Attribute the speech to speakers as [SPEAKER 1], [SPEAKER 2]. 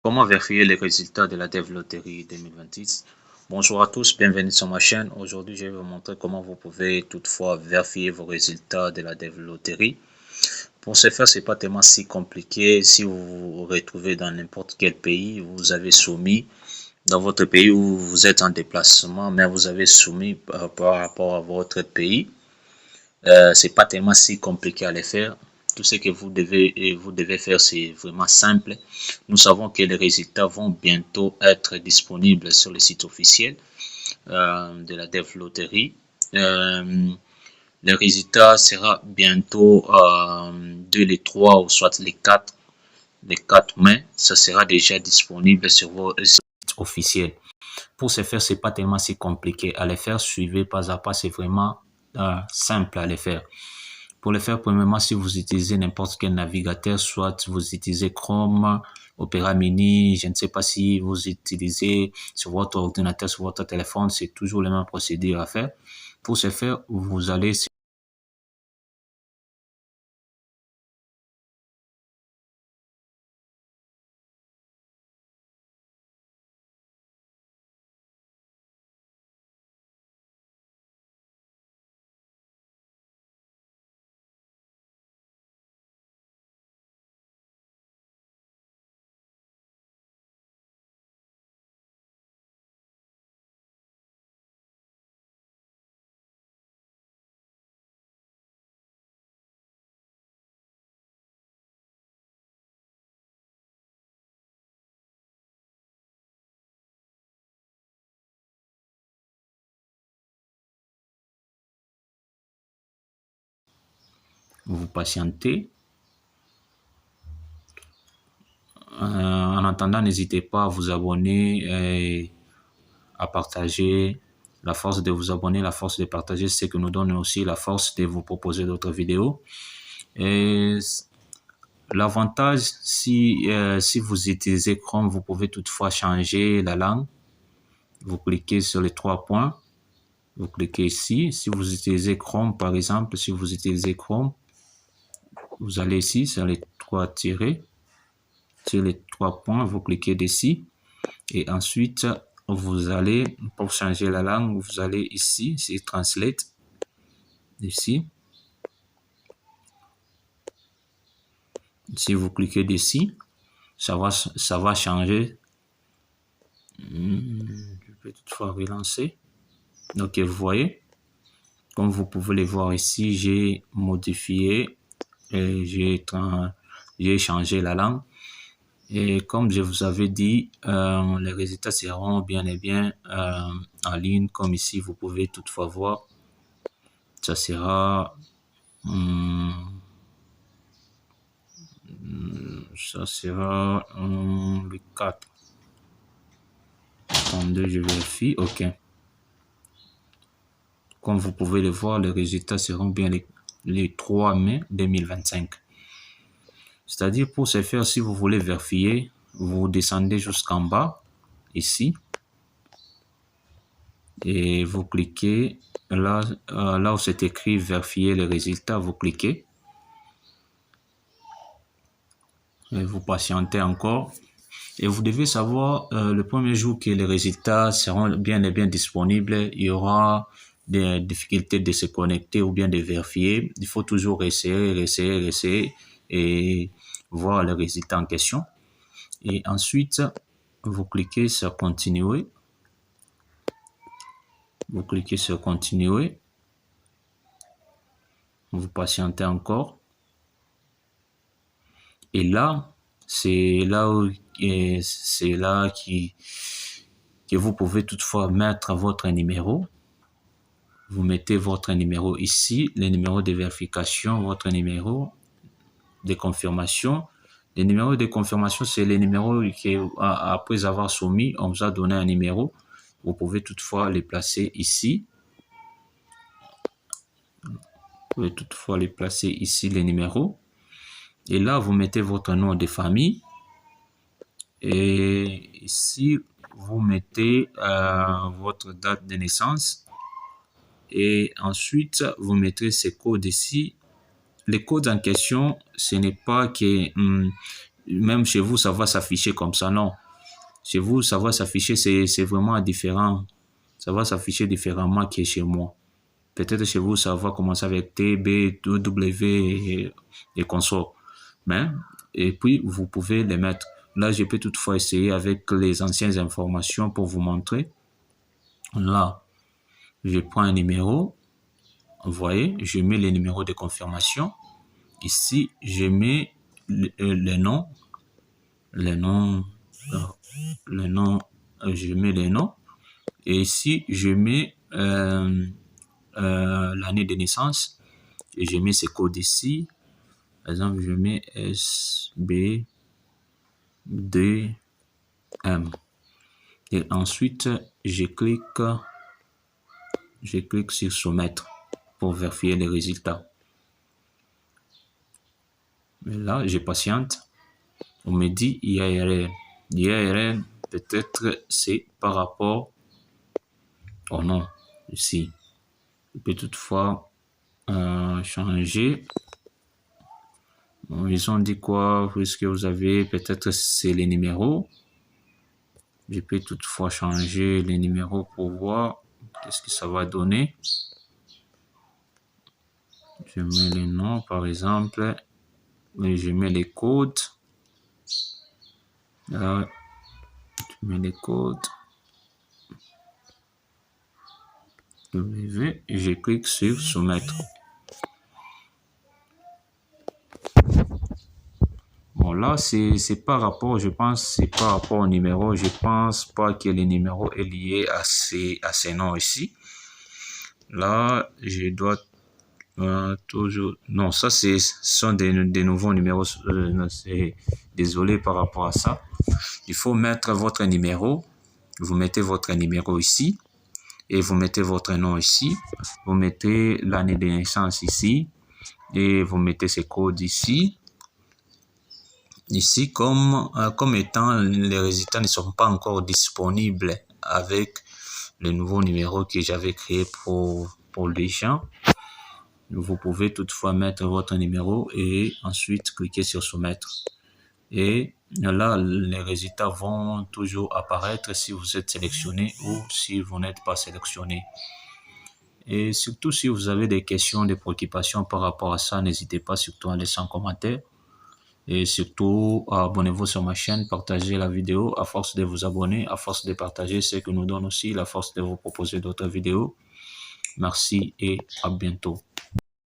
[SPEAKER 1] Comment vérifier les résultats de la Dev Lottery 2026? Bonjour à tous, bienvenue sur ma chaîne. Aujourd'hui, je vais vous montrer comment vous pouvez toutefois vérifier vos résultats de la Dev Lottery. Pour ce faire, c'est pas tellement si compliqué. Si vous vous retrouvez dans n'importe quel pays, vous avez soumis dans votre pays où vous êtes en déplacement, mais vous avez soumis par rapport à votre pays. C'est pas tellement si compliqué à le faire. Tout ce que vous devez faire, c'est vraiment simple. Nous savons que les résultats vont bientôt être disponibles sur le site officiel de la Dev Lottery. Le résultat sera bientôt de les 3 ou soit les 4 mai. Ça sera déjà disponible sur vos sites officiels. Pour ce faire, c'est pas tellement si compliqué à le faire. Suivez pas à pas, c'est vraiment simple à le faire. Pour le faire, premièrement, si vous utilisez n'importe quel navigateur, soit vous utilisez Chrome, Opera Mini, je ne sais pas si vous utilisez sur votre ordinateur, sur votre téléphone, c'est toujours le même procédure à faire. Pour ce faire, vous allez vous patienter. En attendant, n'hésitez pas à vous abonner et à partager. La force de vous abonner, la force de partager, c'est que nous donne aussi la force de vous proposer d'autres vidéos. Et l'avantage, si vous utilisez Chrome, vous pouvez toutefois changer la langue. Vous cliquez sur les 3 points. Vous cliquez ici. Si vous utilisez Chrome, par exemple, si vous utilisez Chrome, vous allez ici sur les 3 tirés. Sur les 3 points, vous cliquez dessus. Et ensuite, vous allez, pour changer la langue, vous allez ici, c'est Translate. Ici. Si vous cliquez dessus, ça va changer. Je peux toutefois relancer. Donc, vous voyez, comme vous pouvez le voir ici, j'ai modifié et j'ai changé la langue. Et comme je vous avais dit, les résultats seront bien et bien en ligne. Comme ici, vous pouvez toutefois voir, ça sera le 4. Attendez, je vérifie. OK. Comme vous pouvez le voir, les résultats seront bien les 3 mai 2025. C'est-à-dire, pour ce faire, si vous voulez vérifier, vous descendez jusqu'en bas, ici, et vous cliquez là, là où c'est écrit vérifier les résultats, vous cliquez. Et vous patientez encore. Et vous devez savoir, le premier jour que les résultats seront bien et bien disponibles, il y aura des difficultés de se connecter ou bien de vérifier. Il faut toujours essayer et voir les résultats en question. Et ensuite, vous cliquez sur continuer. Vous cliquez sur continuer. Vous patientez encore. Et là, c'est là que vous pouvez toutefois mettre votre numéro. Vous mettez votre numéro ici, le numéro de vérification, votre numéro de confirmation. Le numéro de confirmation, c'est le numéro qui, après avoir soumis, on vous a donné un numéro. Vous pouvez toutefois les placer ici. Vous pouvez toutefois les placer ici, les numéros. Et là, vous mettez votre nom de famille. Et ici, vous mettez votre date de naissance. Et ensuite, vous mettrez ces codes ici. Les codes en question, ce n'est pas que même chez vous, ça va s'afficher comme ça. Non. Chez vous, ça va s'afficher, c'est vraiment différent. Ça va s'afficher différemment que chez moi. Peut-être chez vous, ça va commencer avec T, B, W et consorts. Mais, et puis, vous pouvez les mettre. Là, je peux toutefois essayer avec les anciennes informations pour vous montrer. Là, je prends un numéro. Vous voyez, je mets les numéros de confirmation. Ici, je mets les noms. Je mets les noms. Et ici, je mets l'année de naissance. Et je mets ces codes ici. Par exemple, je mets SB2M. Et ensuite, je clique sur soumettre pour vérifier les résultats. Mais là, je patiente. On me dit il y a erreur. Il y a erreur, peut-être c'est par rapport au nom ici. Je peux toutefois changer. Bon, ils ont dit quoi? Puisque vous avez, peut-être c'est les numéros. Je peux toutefois changer les numéros pour voir qu'est-ce que ça va donner. Je mets les noms par exemple. Et je mets les codes. Là, je mets les codes. W, et je clique sur soumettre. Bon, là, c'est par rapport, je pense, c'est par rapport au numéro. Je pense pas que le numéro est lié à ces noms ici. Là, je dois toujours... Non, ça, ce sont des nouveaux numéros. Désolé par rapport à ça. Il faut mettre votre numéro. Vous mettez votre numéro ici. Et vous mettez votre nom ici. Vous mettez l'année de naissance ici. Et vous mettez ces codes ici. Ici, comme étant les résultats ne sont pas encore disponibles avec le nouveau numéro que j'avais créé pour les gens, vous pouvez toutefois mettre votre numéro et ensuite cliquer sur soumettre. Et là, les résultats vont toujours apparaître si vous êtes sélectionné ou si vous n'êtes pas sélectionné. Et surtout, si vous avez des questions, des préoccupations par rapport à ça, n'hésitez pas surtout à laisser un commentaire. Et surtout, abonnez-vous sur ma chaîne, partagez la vidéo. À force de vous abonner, à force de partager, c'est que nous donne aussi la force de vous proposer d'autres vidéos. Merci et à bientôt.